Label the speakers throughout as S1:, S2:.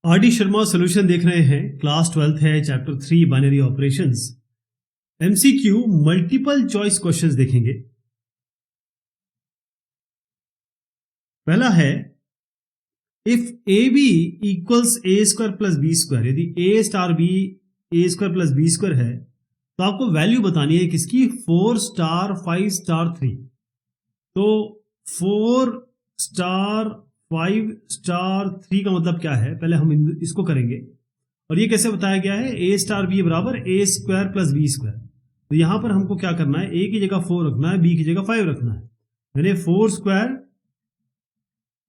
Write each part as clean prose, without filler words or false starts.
S1: RD. Sharma solution देख रहे हैं। क्लास 12th है, chapter 3 binary operations. MCQ multiple choice questions देखेंगे। पहला है if a b equals a square plus b square, यदि a star b a square plus b square है तो आपको वैल्यू बतानी है किसकी, 4 स्टार 5 स्टार 3। तो 4 स्टार 5 स्टार 3 का मतलब क्या है, पहले हम इसको करेंगे। और ये कैसे बताया गया है, ए स्टार बी बराबर ए स्क्वायर प्लस बी स्क्वायर। तो यहां पर हमको क्या करना है, ए की जगह 4 रखना है, बी की जगह 5 रखना है, यानी 4 स्क्वायर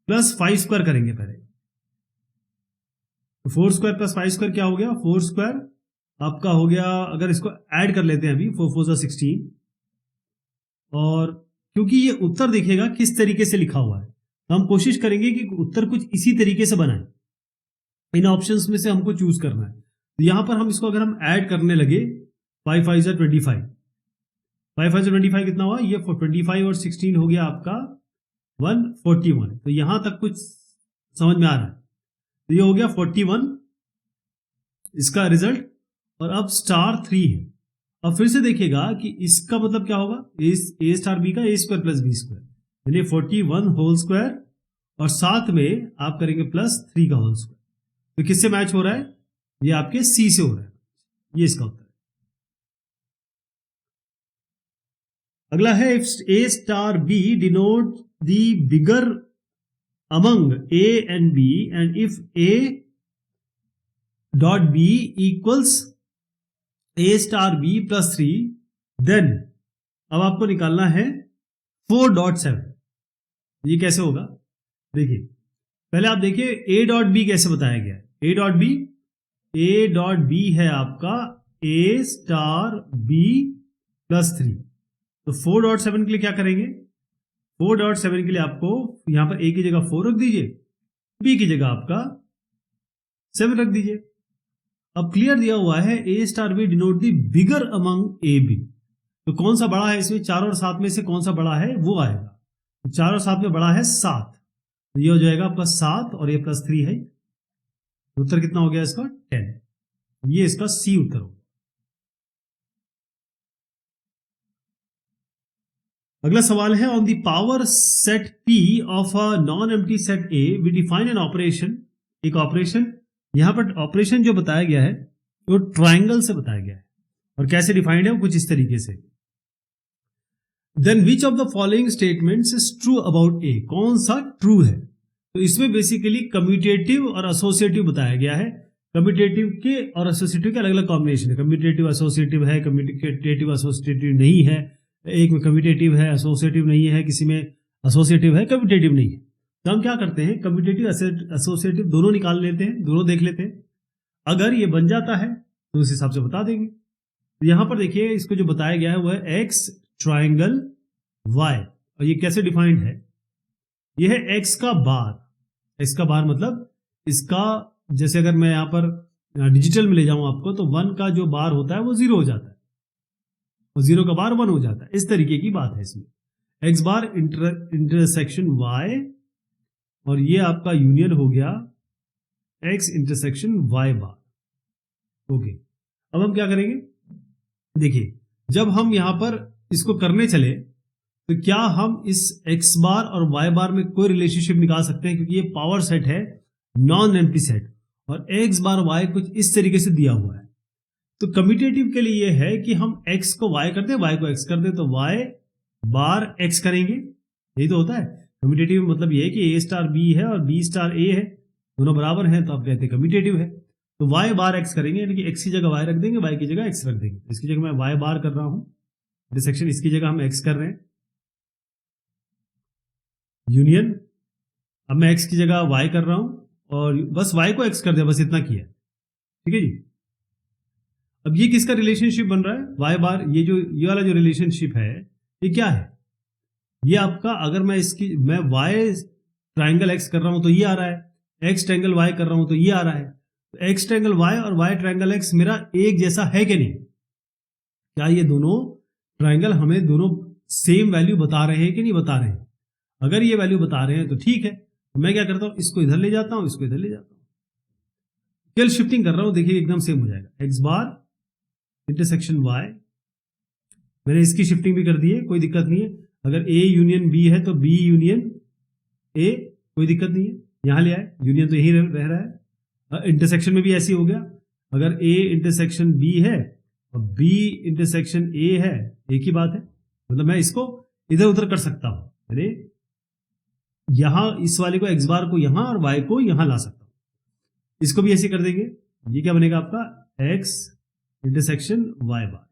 S1: प्लस 5 स्क्वायर करेंगे पहले। तो 4 स्क्वायर प्लस 5 स्क्वायर क्या हो गया, 4 स्क्वायर आपका हो गया, अगर इसको ऐड कर लेते हैं अभी, 4 4 16। और क्योंकि ये उत्तर दिखेगा किस तरीके से लिखा हुआ है तो हम कोशिश करेंगे कि उत्तर कुछ इसी तरीके से बनाए। इन ऑप्शंस में से हमको चूज करना है। तो यहां पर हम इसको अगर हम ऐड करने लगे, 5 5 जा 25, 5 5 जा 25 कितना हुआ, ये 25 और 16 हो गया आपका 141। तो यहां तक कुछ समझ में आ रहा है। तो ये हो गया 41 इसका रिजल्ट। और अब स्टार 3 है। अब फिर से देखिएगा कि इसका मतलब क्या होगा, ए स्टार बी का ए स्क्वायर प्लस बी स्क्वायर, यानी 41 होल स्क्वायर और साथ में आप करेंगे प्लस 3 का होल स्क्वायर। तो किससे मैच हो रहा है, ये आपके सी से हो रहा है। ये इसका उत्तर है। अगला है if a star b denote the bigger among a and b and if a dot b equals a star b plus 3 then, अब आपको निकालना है 4.7। ये कैसे होगा, देखिए पहले आप देखिए ए डॉट बी कैसे बताया गया है। ए डॉट बी है आपका ए स्टार बी प्लस 3। तो 4.7 के लिए क्या करेंगे, 4.7 के लिए आपको यहां पर ए की जगह 4 रख दीजिए, बी की जगह आपका 7 रख दीजिए। अब क्लियर दिया हुआ है a star b denote the bigger among a b. तो कौन सा बड़ा है इसमें, 4 और 7 में से कौन सा बड़ा है वो आएगा। 4 और 7 में बड़ा है 7, तो ये हो जाएगा प्लस 7 और ये प्लस 3 है। उत्तर कितना हो गया इसका, 10। ये इसका सी उत्तर होगा। अगला सवाल है on the power set P of a non empty set A V define an operation. एक ऑपरेशन, यहां पर ऑपरेशन जो बताया गया है वो ट्राइंगल से बताया गया है। और कैसे डिफाइंड है वो कुछ इस तरीके से, then which of the following statements is true about a, कौन सा ट्रू है। तो इसमें बेसिकली कम्यूटेटिव और एसोसिएटिव बताया गया है। कम्यूटेटिव के और एसोसिएटिव के अलग अलग कॉम्बिनेशन है। कम्यूटेटिव एसोसिएटिव है, कम्यूटेटिव एसोसिएटिव नहीं है, एक में कम्यूटेटिव है एसोसिएटिव नहीं है, किसी में एसोसिएटिव है कम्यूटेटिव नहीं है। तो हम क्या करते हैं, कम्यूटेटिव एसोसिएटिव दोनों निकाल लेते हैं, दोनों देख लेते हैं। अगर ये बन जाता है तो उस हिसाब से बता देंगे। तो यहां पर देखिए इसको जो बताया गया है वो है एक्स ट्राइंगल वाई। और ये कैसे डिफाइंड है, ये है एक्स का बार। एक्स का बार मतलब इसका, जैसे अगर मैं यहां पर डिजिटल में ले जाऊं आपको, तो 1 का जो बार होता है वो 0 हो जाता है और 0 का बार 1 हो जाता है। इस तरीके की बात है इसमें। एक्स बार इंटरसेक्शन वाई, और ये आपका यूनियन हो गया एक्स इंटरसेक्शन वाई बार। ओके, अब हम क्या करेंगे, देखिए जब हम यहां पर इसको करने चले तो क्या हम इस एक्स बार और वाई बार में कोई रिलेशनशिप निकाल सकते हैं, क्योंकि ये पावर सेट है नॉन एम्प्टी सेट और एक्स बार वाई कुछ इस तरीके से दिया हुआ है। तो कम्यूटेटिव के लिए ये है कि हम एक्स को वाई कर दें, वाई को एक्स कर दें, तो वाई बार एक्स करेंगे। यही तो होता है कम्यूटेटिव, मतलब ये है कि ए स्टार बी है और बी स्टार ए है, दोनों बराबर हैं, तो आप कहते हैं कम्यूटेटिव है। तो वाई बार एक्स करेंगे, यानी कि एक्स की जगह वाई रख देंगे, वाई की जगह एक्स रख देंगे। इसकी जगह मैं वाई बार कर रहा हूं इंटरसेक्शन, इसकी जगह हम एक्स कर रहे हैं यूनियन। अब मैं एक्स की जगह वाई कर रहा हूं और बस वाई को एक्स कर दिया, बस इतना किया, ठीक है जी। अब ये किसका रिलेशनशिप बन रहा है, वाई बार, ये वाला जो रिलेशनशिप है ये क्या है, ये आपका, अगर मैं वाई ट्राइंगल एक्स कर रहा हूं तो ये आ रहा है, एक्स ट्राइंगल वाई कर रहा हूं तो ये आ रहा है। तो एक्स ट्राइंगल वाई और वाई ट्राइंगल एक्स मेरा एक जैसा है कि नहीं, क्या ये दोनों ट्राइंगल हमें दोनों सेम वैल्यू बता रहे हैं कि नहीं बता रहे हैं। अगर ये वैल्यू बता रहे हैं तो ठीक है, तो मैं क्या करता हूं, इसको इधर ले जाता हूं, इसको इधर ले जाता हूं। केवल शिफ्टिंग कर रहा हूं, देखिए एकदम सेम हो जाएगा। एक्स बार इंटरसेक्शन वाई, मैंने इसकी शिफ्टिंग भी कर दी है, कोई दिक्कत नहीं है। अगर ए यूनियन बी है तो बी यूनियन ए, कोई दिक्कत नहीं है, यहां ले आए, यूनियन तो यही रह रहा है। इंटरसेक्शन में भी ऐसे हो गया, अगर ए इंटरसेक्शन बी है और बी इंटरसेक्शन ए है, एक ही बात है, मतलब मैं इसको इधर उधर कर सकता हूं, अरे यहां इस वाले को एक्स बार को यहां और वाई को यहां ला सकता हूं, इसको भी ऐसे कर देंगे। ये क्या बनेगा आपका एक्स इंटरसेक्शन वाई बार।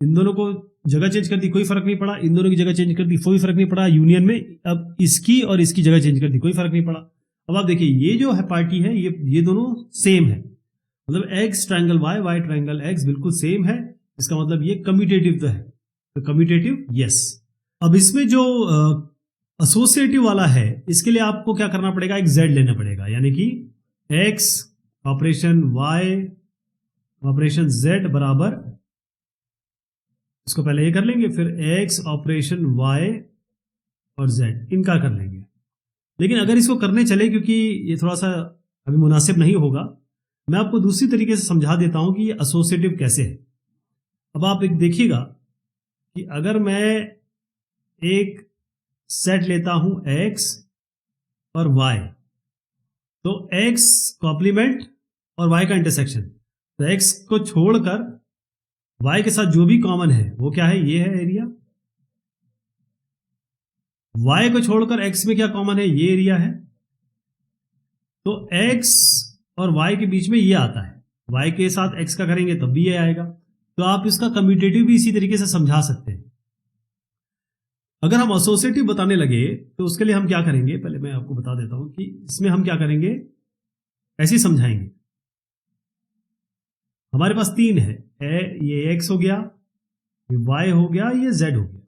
S1: इन दोनों को जगह चेंज कर दी, कोई फर्क नहीं पड़ा, इन दोनों की जगह चेंज कर दी, कोई फर्क नहीं पड़ा यूनियन में। अब इसकी और इसकी जगह चेंज कर दी, कोई फर्क नहीं पड़ा। अब आप देखिए ये जो है पार्टी है, ये दोनों सेम है, मतलब x triangle y, y triangle x बिल्कुल सेम है, इसका मतलब ये कम्यूटेटिव तो है, तो कम्यूटेटिव यस। अब इसमें जो एसोसिएटिव वाला है, इसके लिए आपको क्या करना पड़ेगा, एक जेड लेना पड़ेगा, यानी कि x operation y operation z बराबर, इसको पहले ये कर लेंगे, फिर एक्स ऑपरेशन वाई और जेड, इनका कर लेंगे। लेकिन अगर इसको करने चले, क्योंकि ये थोड़ा सा अभी मुनासिब नहीं होगा, मैं आपको दूसरी तरीके से समझा देता हूं कि ये एसोसिएटिव कैसे है। अब आप एक देखिएगा कि अगर मैं एक सेट लेता हूं x और y, तो x कॉम्प्लीमेंट और y का इंटरसेक्शन, तो x को छोड़कर y के साथ जो भी कॉमन है वो क्या है, ये है एरिया। y को छोड़कर x में क्या कॉमन है, ये एरिया है। तो x और y के बीच में ये आता है, y के साथ x का करेंगे तब भी ये आएगा। तो आप इसका कम्यूटेटिव भी इसी तरीके से समझा सकते हैं। अगर हम एसोसिएटिव बताने लगे तो उसके लिए हम क्या करेंगे, पहले मैं आपको बता देता हूं कि इसमें हम क्या करेंगे, ऐसे ही समझाएंगे। हमारे पास तीन है, ये x हो गया, ये y हो गया, ये z हो गया,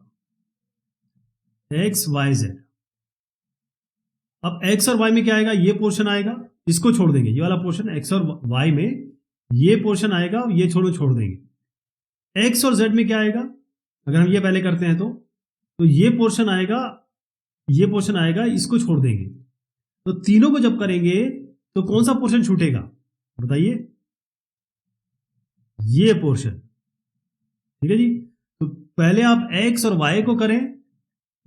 S1: x y z। अब x और y में क्या आएगा, ये पोर्शन आएगा, इसको छोड़ देंगे, ये वाला पोर्शन x और y में ये पोर्शन आएगा, ये छोड़ देंगे। x और z में क्या आएगा, अगर हम ये पहले करते हैं तो ये पोर्शन आएगा, ये पोर्शन आएगा, इसको छोड़ देंगे। तो तीनों को जब करेंगे तो कौन सा पोर्शन छूटेगा बताइए, ये पोर्शन, ठीक है जी। तो पहले आप x और y को करें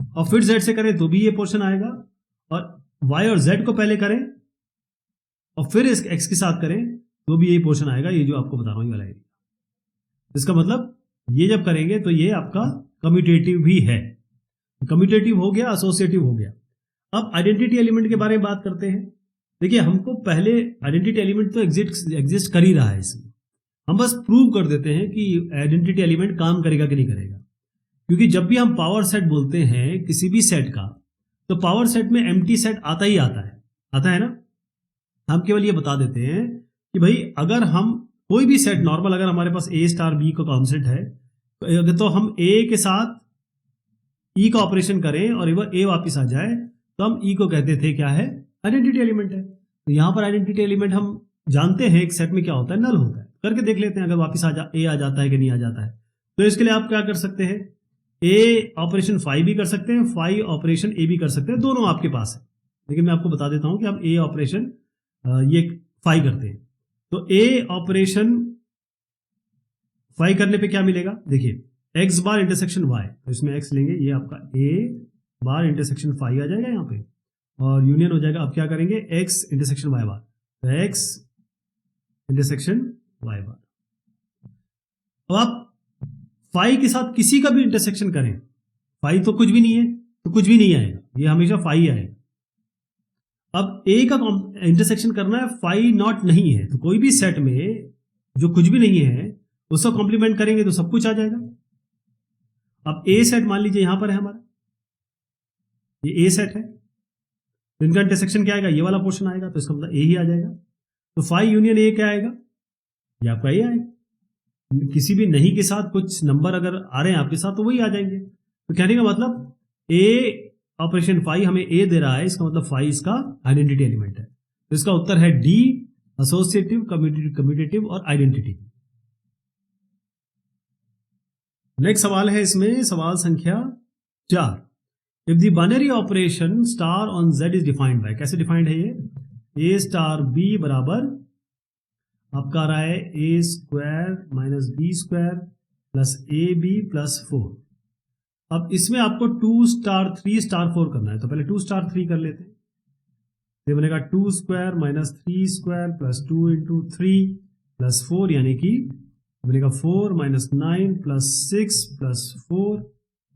S1: और फिर z से करें तो भी ये पोर्शन आएगा, और y और z को पहले करें और फिर इस x के साथ करें तो भी यही पोर्शन आएगा, ये जो आपको बता रहा हूं ये वाला एरिया। इसका मतलब ये जब करेंगे तो ये आपका कम्यूटेटिव भी है, कम्यूटेटिव हो गया, एसोसिएटिव हो गया। अब आइडेंटिटी एलिमेंट के बारे में बात करते हैं। देखिए हमको पहले आइडेंटिटी एलिमेंट तो एग्जिस्ट कर ही रहा है, इसमें हम बस प्रूव कर देते हैं कि आइडेंटिटी एलिमेंट काम करेगा कि नहीं करेगा। क्योंकि जब भी हम पावर सेट बोलते हैं किसी भी सेट का, तो पावर सेट में एम्प्टी सेट आता ही आता है ना। हम केवल ये बता देते हैं कि भाई अगर हम कोई भी सेट नॉर्मल, अगर हमारे पास a स्टार b का कॉन्सेप्ट है, तो हम a के साथ e का ऑपरेशन करें और एक बार a वापिस आ जाए तो हम e को कहते थे क्या है, आइडेंटिटी एलिमेंट है। तो यहां पर आइडेंटिटी एलिमेंट हम जानते हैं एक सेट में क्या होता है, नल होता है। करके देख लेते हैं अगर वापिस a आ जाता है कि नहीं आ जाता है। तो इसके लिए आप क्या कर सकते हैं, a ऑपरेशन फाई भी कर सकते हैं, फाई ऑपरेशन a भी कर सकते हैं, दोनों आपके पास है। लेकिन मैं आपको बता देता हूं कि हम a ऑपरेशन ये फाई करते हैं। तो a ऑपरेशन फाई करने पे क्या मिलेगा, देखिए x बार इंटरसेक्शन y, तो इसमें x लेंगे, ये आपका a बार इंटरसेक्शन फाई आ जाएगा यहाँ पे, और यूनियन हो जाएगा। अब क्या करेंगे, x इंटरसेक्शन y बार, तो x इंटरसेक्शन y बार। तो आप फाई के साथ किसी का भी इंटरसेक्शन करें, फाई तो कुछ भी नहीं है तो कुछ भी नहीं आएगा, ये हमेशा फाई आएगा। अब a का इंटरसेक्शन करना है, फाई नॉट नहीं है, तो कोई भी सेट में जो कुछ भी नहीं है उसको कॉम्प्लीमेंट करेंगे तो सब कुछ आ जाएगा। अब a सेट मान लीजिए यहां पर है हमारा, ये a सेट है, तो इनका इंटरसेक्शन क्या आएगा, ये वाला पोर्शन आएगा, तो इसका मतलब a ही आ जाएगा। तो फाई यूनियन a क्या आएगा, ये आपका a आएगा। किसी भी नहीं के साथ कुछ नंबर अगर आ रहे हैं आपके साथ तो वही आ जाएंगे। तो कहने का मतलब a ऑपरेशन फाई हमें a दे रहा है, इसका मतलब फाई इसका आइडेंटिटी एलिमेंट है। तो इसका उत्तर है डी, एसोसिएटिव, कम्यूटेटिव और आइडेंटिटी। नेक्स्ट सवाल है इसमें, सवाल संख्या 4। If the binary operation star on z is defined by, कैसे डिफाइंड है ये, ए स्टार बी बराबर आपका आ रहा है a square minus b square plus a b plus 4। अब इसमें आपको 2 स्टार 3 स्टार 4 करना है, तो पहले 2 स्टार 3 कर लेते हैं। ये बनेगा 2 square minus 3 square plus 2 into 3 plus 4, यानी कि बनेगा 4 माइनस 9 प्लस 6 प्लस 4,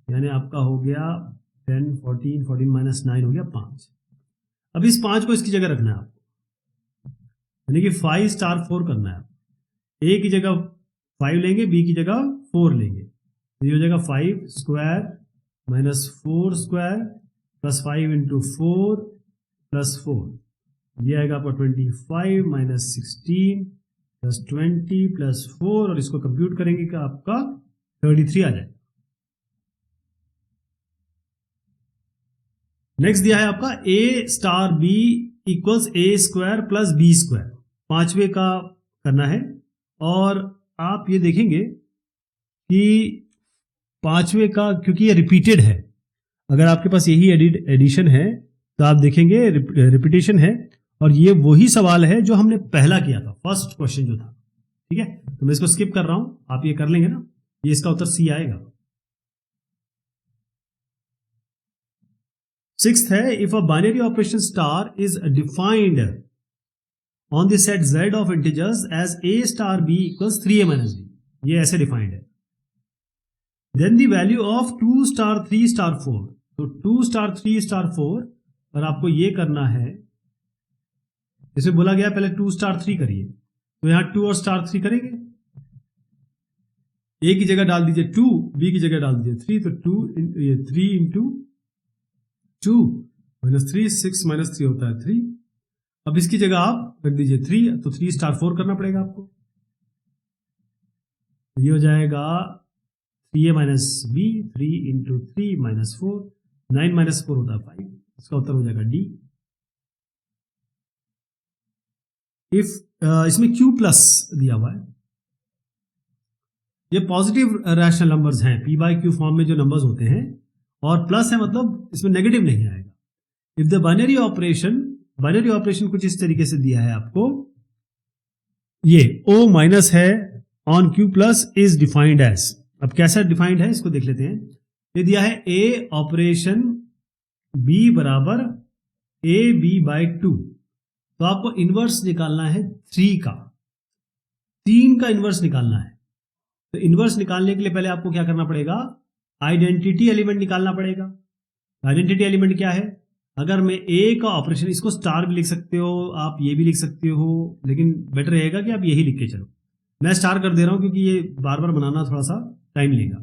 S1: यानी आपका हो गया 10 14 14 माइनस 9 हो गया 5। अब इस 5 को इसकी जगह रखना है आपको, यानी कि 5 स्टार 4 करना है। ए की जगह 5 लेंगे, बी की जगह 4 लेंगे, तो ये हो जाएगा 5 square minus 4 square plus 5 into 4 plus 4, ये आएगा आपका 25 माइनस 16 प्लस 20 प्लस 4, और इसको कंप्यूट करेंगे कि आपका 33 आ जाएगा। नेक्स्ट दिया है आपका ए star B equals a square plus b square, पांचवे का करना है। और आप ये देखेंगे कि पांचवे का, क्योंकि ये रिपीटेड है, अगर आपके पास यही एडिशन है तो आप देखेंगे रिपीटेशन है, और ये वही सवाल है जो हमने पहला किया था, फर्स्ट क्वेश्चन जो था। ठीक है, तो मैं इसको स्किप कर रहा हूं, आप ये कर लेंगे ना, ये इसका उत्तर सी आएगा। सिक्स्थ है, if a binary operation star is defined on the set z of integers as a star b equals 3a minus b, ये ऐसे डिफाइंड है। Then the value of 2 star 3 star 4, तो 2 स्टार 3 स्टार 4 पर आपको ये करना है, जैसे बोला गया पहले 2 स्टार 3 करिए, तो यहां 2 और स्टार 3 करेंगे। ए की जगह डाल दीजिए 2, बी की जगह डाल दीजिए 3, तो 3 इंटू 2 माइनस 3, 6 माइनस 3 होता है 3। अब इसकी जगह आप रख दीजिए 3, तो 3 स्टार 4 करना पड़ेगा आपको, ये हो जाएगा 3a minus b, 3 into 3 minus 4, 9 minus 4 होता है 5, इसका उत्तर हो जाएगा डी। इफ इसमें q प्लस दिया हुआ है, ये पॉजिटिव रैशनल नंबर्स हैं, p बाई क्यू फॉर्म में जो नंबर्स होते हैं, और प्लस है मतलब इसमें नेगेटिव नहीं आएगा। इफ द बाइनरी ऑपरेशन कुछ इस तरीके से दिया है आपको, ये o माइनस है on q plus is defined as, अब कैसा डिफाइंड है इसको देख लेते हैं। ये दिया है a ऑपरेशन b बराबर a b बाई 2, तो आपको इनवर्स निकालना है 3 का, 3 का इनवर्स निकालना है। तो इनवर्स निकालने के लिए पहले आपको क्या करना पड़ेगा, आइडेंटिटी एलिमेंट निकालना पड़ेगा। आइडेंटिटी एलिमेंट क्या है, अगर मैं ए का ऑपरेशन, इसको स्टार भी लिख सकते हो आप, ये भी लिख सकते हो, लेकिन बेटर रहेगा कि आप यही लिख के चलो। मैं स्टार कर दे रहा हूं क्योंकि ये बार बार बनाना थोड़ा सा टाइम लेगा।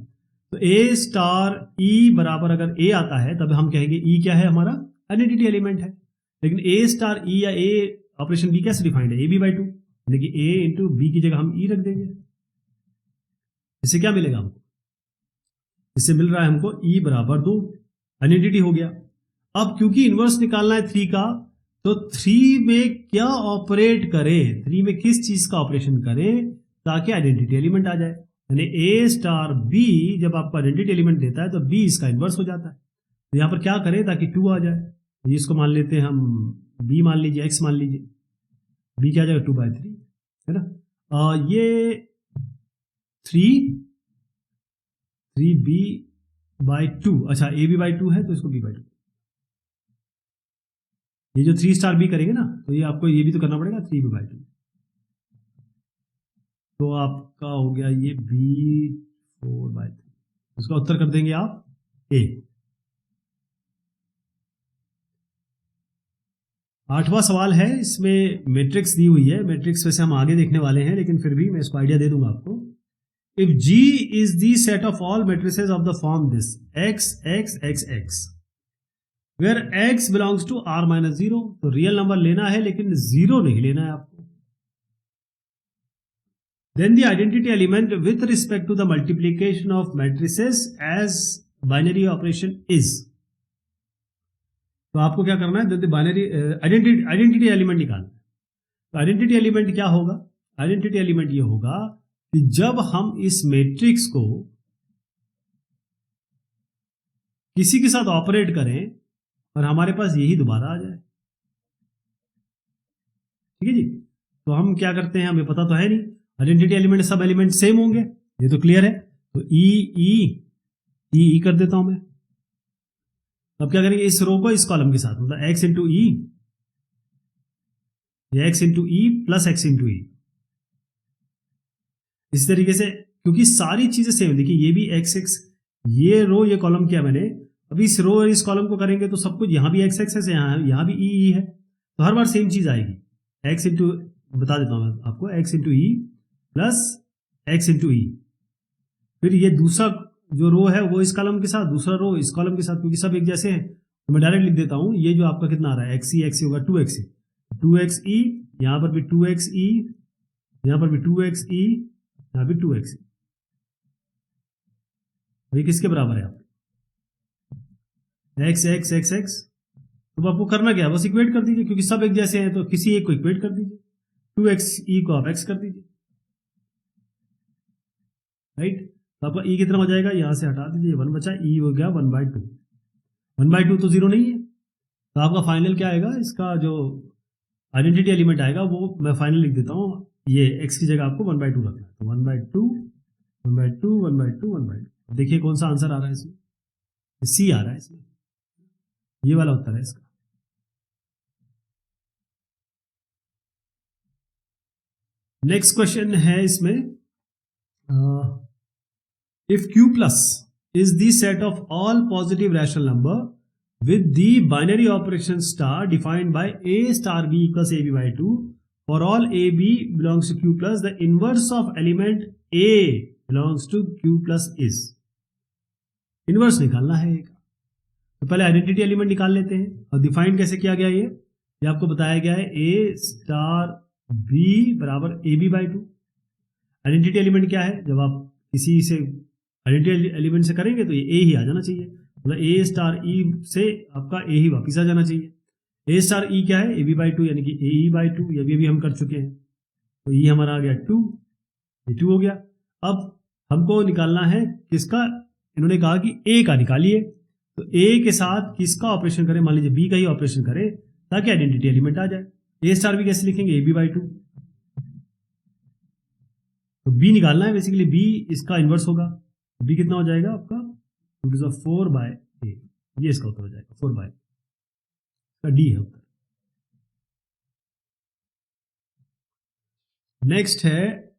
S1: तो ए स्टार ई बराबर, अगर ए आता है तब हम कहेंगे ई क्या है, हमारा आइडेंटिटी एलिमेंट है। लेकिन ए स्टार ई या ए ऑपरेशन बी कैसे डिफाइंड है, ए बी बाई 2, यानी कि ए इंटू बी की जगह हम ई रख देंगे। इससे क्या मिलेगा हमको, इससे मिल रहा है हमको ई बराबर 2, आइडेंटिटी हो गया। अब क्योंकि इनवर्स निकालना है 3 का, तो 3 में क्या ऑपरेट करें, 3 में किस चीज का ऑपरेशन करें ताकि आइडेंटिटी एलिमेंट आ जाए, यानी ए स्टार बी जब आपको आइडेंटिटी एलिमेंट देता है तो बी इसका इनवर्स हो जाता है। तो यहां पर क्या करें ताकि 2 आ जाए, तो इसको मान लेते हैं हम, बी मान लीजिए, एक्स मान लीजिए, बी क्या आ जाएगा 2/3, है ना। ये 3b बाई 2, अच्छा ए बी बाई 2 है तो इसको b बाई 2, ये जो 3 स्टार बी करेंगे ना, तो ये आपको ये भी तो करना पड़ेगा 3b बाई 2, तो आपका हो गया ये b 4/3, इसका उत्तर कर देंगे आप ए। 8वां सवाल है, इसमें मैट्रिक्स दी हुई है, मैट्रिक्स वैसे हम आगे देखने वाले हैं लेकिन फिर भी मैं इसको आइडिया दे दूंगा आपको। If G is the set of all matrices of the form this x x x x, where x belongs to r minus 0, तो रियल नंबर लेना है लेकिन 0 नहीं लेना है आपको। Then the identity element with respect to the multiplication of matrices as binary operation is, तो आपको क्या करना है, बाइनरी आइडेंटिटी एलिमेंट निकालना है। तो आइडेंटिटी एलिमेंट क्या होगा, आइडेंटिटी एलिमेंट ये होगा कि जब हम इस मैट्रिक्स को किसी के साथ ऑपरेट करें और हमारे पास यही दोबारा आ जाए, ठीक है जी। तो हम क्या करते हैं, हमें पता तो है नहीं, आइडेंटिटी एलिमेंट सब एलिमेंट सेम होंगे, ये तो क्लियर है। तो ई कर देता हूं मैं। अब क्या करेंगे, इस रो को इस कॉलम के साथ, मतलब एक्स इंटू ई या x into e plus x into e, इस तरीके से, क्योंकि सारी चीजें सेम। देखिए ये भी एक्स एक्स, ये रो ये कॉलम किया मैंने, अभी इस रो और इस कॉलम को करेंगे तो सब कुछ यहाँ भी एक्स एक्स है, यहाँ भी ई है, तो हर बार सेम चीज आएगी। एक्स इंटू, बता देता हूँ मैं आपको, x into e plus x into e. फिर ये दूसरा जो रो है वो इस कॉलम के साथ, दूसरा रो इस कॉलम के साथ, क्योंकि सब एक जैसे हैं तो मैं डायरेक्ट लिख देता हूँ। ये जो आपका कितना आ रहा है, एक्स ई होगा 2x, 2xe, यहाँ पर भी 2xe, यहाँ पर भी 2xe, यहाँ भी 2x। ये किसके बराबर है आप, एक्स एक्स एक्स एक्स। तो आपको करना क्या है, बस इक्वेट कर दीजिए, क्योंकि सब एक जैसे हैं तो किसी एक को इक्वेट कर दीजिए। 2xe को आप x कर दीजिए, राइट। तो आपका e कितना हो जाएगा, यहां से हटा दीजिए, 1 बचा, e हो गया 1/2। 1/2 तो 0 नहीं है, तो आपका फाइनल क्या आएगा, इसका जो आइडेंटिटी एलिमेंट आएगा वो मैं फाइनल लिख देता हूँ, ये x की जगह आपको 1/2 रखना है। तो 1/2 1/2 1/2 1/2। देखिए कौन सा आंसर आ रहा है इसमें, सी आ रहा है इसमें, ये वाला उत्तर है इसका। नेक्स्ट क्वेश्चन है इसमें, if q plus is the set of all positive rational number with the binary operation star defined by a star b equals ab by 2 for all ab belongs to q plus, the inverse of element a belongs to q plus is। Inverse निकालना है एक, तो पहले identity element निकाल लेते हैं। और define कैसे किया गया, ये आपको बताया गया है, a स्टार b बराबर ab by 2। आइडेंटिटी एलिमेंट क्या है, जब आप किसी से आइडेंटिटी एलिमेंट से करेंगे तो ये ए ही आ जाना चाहिए, मतलब ए स्टार ई से आपका ए ही वापिस आ जाना चाहिए। ए स्टार ई क्या है, ए बी बाई 2, यानी कि ए ई बाई 2, ये भी हम कर चुके हैं। तो ई हमारा आ गया 2, ये 2 हो गया। अब हमको निकालना है किसका, इन्होंने कहा कि ए का निकालिए, तो ए के साथ किसका ऑपरेशन करें, मान लीजिए बी का ही ऑपरेशन करें ताकि आइडेंटिटी एलिमेंट आ जाए। ए स्टार बी कैसे लिखेंगे, ए बी बाई 2, तो बी निकालना है, बेसिकली बी इसका इन्वर्स होगा। बी कितना हो जाएगा आपका, 4/a, ये इसका उत्तर हो जाएगा 4/, का डी है उत्तर। नेक्स्ट है,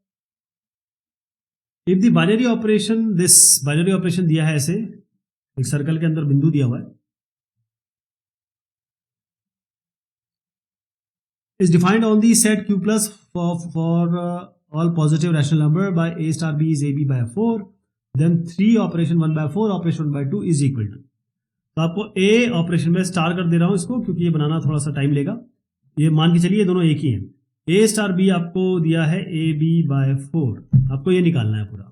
S1: if the binary operation, this binary operation दिया है ऐसे, एक सर्कल के अंदर बिंदु दिया हुआ है, is defined on the set q plus for all positive rational number by a star b is ab by 4, then 3 operation 1/4 operation 1/2 is equal to। तो आपको a ऑपरेशन में स्टार कर दे रहा हूं इसको, क्योंकि ये बनाना थोड़ा सा टाइम लेगा। ये मान के चलिए दोनों एक ही हैं। a स्टार b आपको दिया है ab by 4, आपको ये निकालना है पूरा।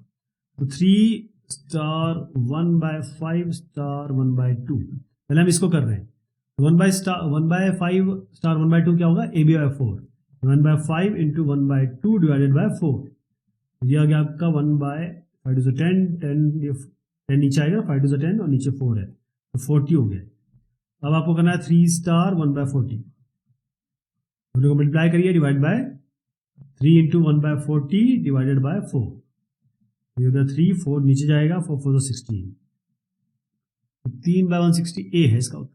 S1: तो 3 स्टार 1/5 स्टार 1/2, पहले हम इसको कर रहे हैं। 1/5 स्टार 1/2 क्या होगा, ab by 4, 1/5 into 1/2 divided by 4, ये आ गया आपका 1/5 to 10, 10 नीचे आएगा, 5 to 10 और नीचे 4 है, तो 40 हो गया। अब आपको करना है 3 स्टार 1/40, दोनों को मल्टीप्लाई करिए, divide by 3 into 1/40 divided by 4, ये हो गया 3, 4 नीचे जाएगा, 4 4 16, 3/160 ए है इसका उत्तर।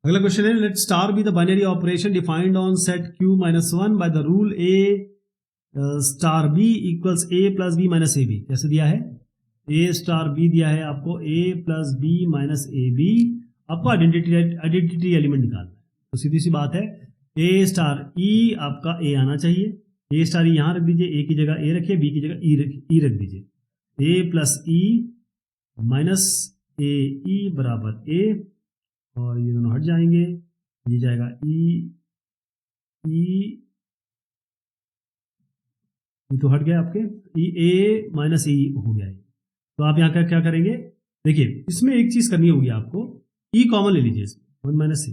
S1: अगला क्वेश्चन है, let star be the binary operation defined on set q minus 1 by the rule a star b equals a plus b minus a b. कैसे दिया है, a स्टार b दिया है आपको, a plus b minus a b, आपको identity element निकालना है। तो सीधी सी बात है, a स्टार e आपका a आना चाहिए, a स्टार e यहाँ रख दीजिए, a की जगह a रखिए, b की जगह e रख दीजिए। a प्लस e माइनस ए ई बराबर a, और ये दोनों हट जाएंगे, ये जाएगा ई, ये तो हट गया आपके, ई ए माइनस ई हो गया है। तो आप यहाँ क्या करेंगे, देखिए इसमें एक चीज करनी होगी आपको, ई कॉमन ले लीजिए इसमें, 1 माइनस ए,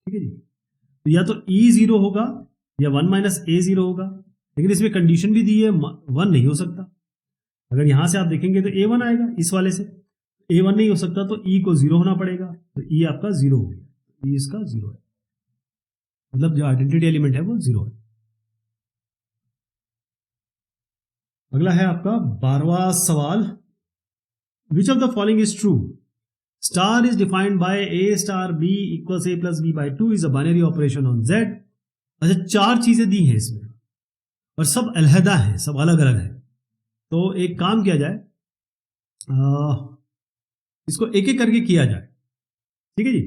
S1: ठीक है जी। तो या तो ई 0 होगा या 1 माइनस ए 0 होगा, लेकिन इसमें कंडीशन भी दी है 1 नहीं हो सकता। अगर यहां से आप देखेंगे तो a1 आएगा, इस वाले से A1 नहीं हो सकता तो E को 0 होना पड़ेगा, तो E आपका 0 हो गया, E इसका 0 है, मतलब जो आइडेंटिटी एलिमेंट है वो 0 है। अगला है आपका 12वां सवाल, विच of the following is true? Star is defined by A star B equals A plus B by 2 is a binary operation on Z। अच्छा, 4 चीजें दी हैं इसमें और सब अलहदा है, सब अलग अलग है। तो एक काम किया जाए, इसको एक एक करके किया जाए, ठीक है जी।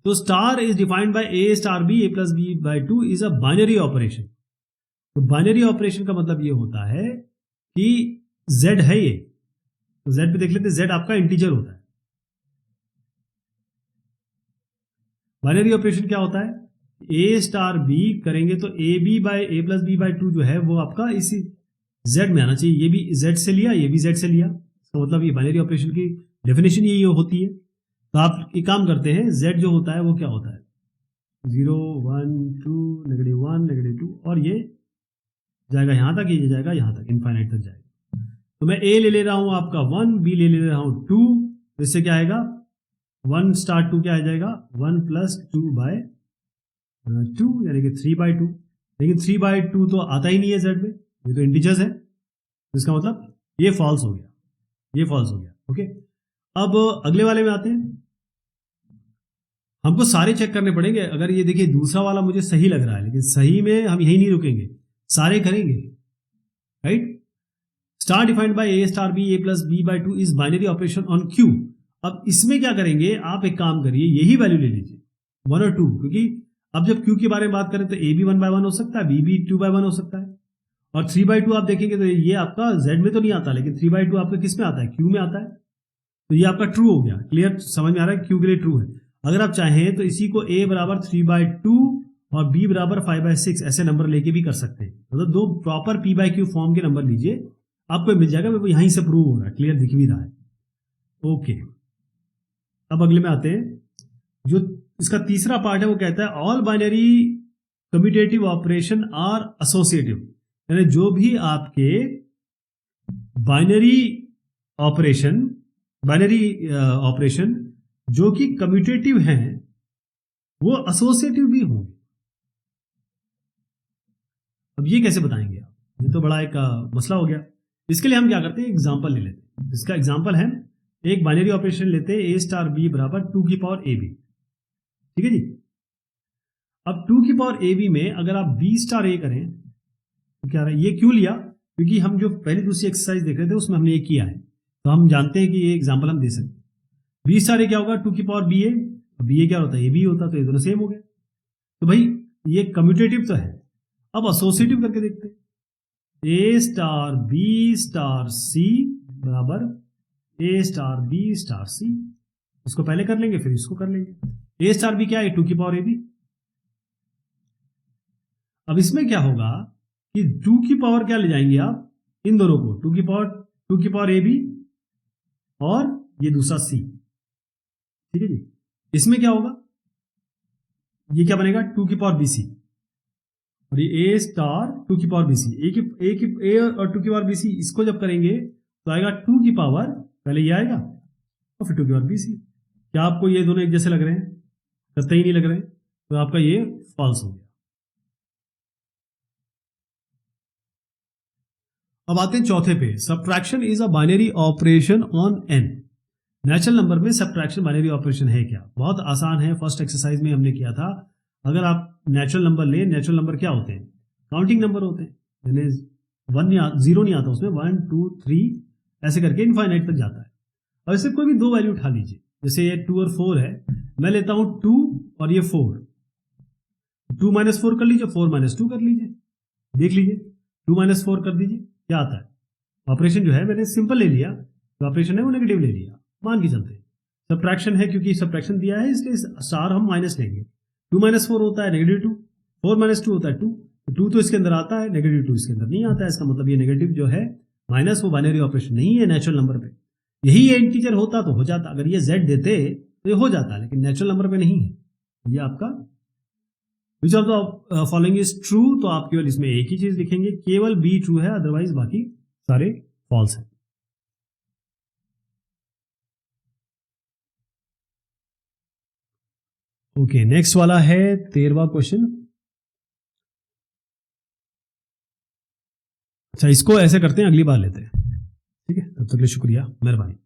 S1: तो star is defined by A star B A plus B by 2 is a binary operation. तो बाइनरी ऑपरेशन का मतलब ये होता है कि Z है ये, तो Z पे देख लेते हैं, Z आपका इंटीजर होता है। बाइनरी ऑपरेशन क्या होता है? A स्टार B करेंगे तो AB by A plus B by 2 जो है वो आपका इसी Z में आना चाहिए। ये भी Z से लिया, ये भी Z से लिया, तो मतलब ये बाइनरी ऑपरेशन की डेफिनेशन यही होती है। तो आप एक काम करते हैं, Z जो होता है वो क्या होता है? 0 1 2 -1 -2 और ये जाएगा यहां तक, ये जाएगा यहां तक, इनफाइनाइट तक जाएगा। तो मैं A ले रहा हूं आपका 1, B ले रहा हूं 2, तो इससे क्या आएगा? 1 स्टार 2 क्या आ जाएगा? 1 प्लस 2 बाय 2 यानी कि 3 बाई 2। लेकिन 3 बाई 2 तो आता ही नहीं है Z में, ये तो इंटीजर्स है, इसका मतलब ये फॉल्स हो गया, ये फॉल्स हो गया। ओके, अब अगले वाले में आते हैं। हमको सारे चेक करने पड़ेंगे। अगर ये देखिए दूसरा वाला मुझे सही लग रहा है, लेकिन सही में हम यही नहीं रुकेंगे, सारे करेंगे, right. Star defined by A star B A plus B by 2 is binary operation on Q। अब इसमें क्या करेंगे, आप एक काम करिए, यही वैल्यू ले लीजिए 1 और 2, क्योंकि अब जब Q के बारे में बात करें तो A भी 1 बाय 1 हो सकता है, B भी 2 बाय 1 हो सकता है, और 3 बाई 2 आप देखेंगे तो ये आपका Z में तो नहीं आता, लेकिन 3 बाई 2 आपका किस में आता है? Q में आता है। तो ये आपका ट्रू हो गया। क्लियर, समझ में आ रहा है? Q के लिए ट्रू है। अगर आप चाहें तो इसी को A बराबर 3 बाई 2 और B बराबर 5 बाई 6 ऐसे नंबर लेके भी कर सकते हैं, मतलब दो proper P by Q form के नंबर लीजिए, आपको मिल जाएगा। वो यहीं से प्रूव हो रहा है, क्लियर दिख भी रहा है। ओके, अब अगले में आते हैं। जो इसका तीसरा पार्ट है वो कहता है all binary commutative operation are associative, यानी जो भी आपके बाइनरी ऑपरेशन जो कि कम्यूटेटिव हैं वो एसोसिएटिव भी होंगे। अब ये कैसे बताएंगे आप? ये तो बड़ा एक मसला हो गया। इसके लिए हम क्या करते हैं, एग्जांपल ले लेते हैं। इसका एग्जांपल है, एक बाइनरी ऑपरेशन लेते हैं A स्टार B बराबर 2 की पावर AB, ठीक है जी। अब 2 की पावर AB में अगर आप B स्टार A करें तो क्या रहा है? ये क्यों लिया? क्योंकि हम जो पहली दूसरी एक्सरसाइज देख रहे थे उसमें हमने ये किया है, तो हम जानते हैं कि ये एग्जांपल हम दे सकते हैं। B स्टार A क्या होगा? 2 की पावर BA, BA क्या होता है? AB होता, तो ये दोनों सेम हो गए। तो भाई ये कम्यूटेटिव तो है। अब एसोसिएटिव करके देखते हैं। A star B star C बराबर A star B star C। इसको पहले कर लेंगे, फिर इसको कर लेंगे। A स्टार B क्या है? 2 की पावर AB। अब इसमें क्या होगा कि 2 की पावर क्या ले जाएंगे आप? इन दोनों को 2 की पावर AB और ये दूसरा C, ठीक है जी। इसमें क्या होगा? ये क्या बनेगा? 2 की पावर BC, और ये A स्टार 2 की पावर BC। A और 2 की पावर BC, इसको जब करेंगे तो आएगा 2 की पावर, पहले ये आएगा और फिर 2 की पावर BC। क्या आपको ये दोनों एक जैसे लग रहे हैं? कतई नहीं लग रहे, तो आपका ये फॉल्स हो गया। अब आते हैं चौथे पे, subtraction is a binary operation on n। Natural number में सब्ट्रैक्शन बाइनरी ऑपरेशन है क्या? बहुत आसान है, फर्स्ट एक्सरसाइज में हमने किया था। अगर आप नेचुरल नंबर ले, नेचुरल नंबर क्या होते हैं? काउंटिंग नंबर होते हैं, यानी 0 नहीं आता उसमें, 1 2 3 ऐसे करके इनफाइनाइट तक जाता है। और इससे कोई भी दो वैल्यू उठा लीजिए, जैसे ये 2 और 4 है, मैं लेता हूं 2 और ये 4, 2 माइनस 4 कर लीजिए, 4 माइनस 2 कर लीजिए, देख लीजिए 2 माइनस 4 कर दीजिए क्या आता है। ऑपरेशन जो है मैंने सिंपल ले लिया, तो ऑपरेशन है वो नेगेटिव ले लिया, मान के चलते। सब्ट्रैक्शन है क्योंकि सब्ट्रैक्शन दिया है इसलिए स्टार हम माइनस लेंगे। 2 माइनस 4 होता है -2, 4 माइनस 2 होता है 2, तो 2 तो इसके अंदर आता है, -2 इसके अंदर नहीं आता है। इसका मतलब ये नेगेटिव जो है माइनस, वो बाइनरी ऑपरेशन नहीं है नेचुरल नंबर पे। यही ये इंटीजर होता तो हो जाता, अगर ये z देते तो ये हो जाता, लेकिन नेचुरल नंबर पे नहीं है। ये आपका विच of the following is true, तो आप केवल इसमें एक ही चीज लिखेंगे, केवल B ट्रू है, अदरवाइज बाकी सारे फॉल्स है। ओके, नेक्स्ट वाला है 13वां क्वेश्चन। अच्छा, इसको ऐसे करते हैं, अगली बार लेते हैं। ठीक है, तब तक के लिए शुक्रिया, मेहरबानी।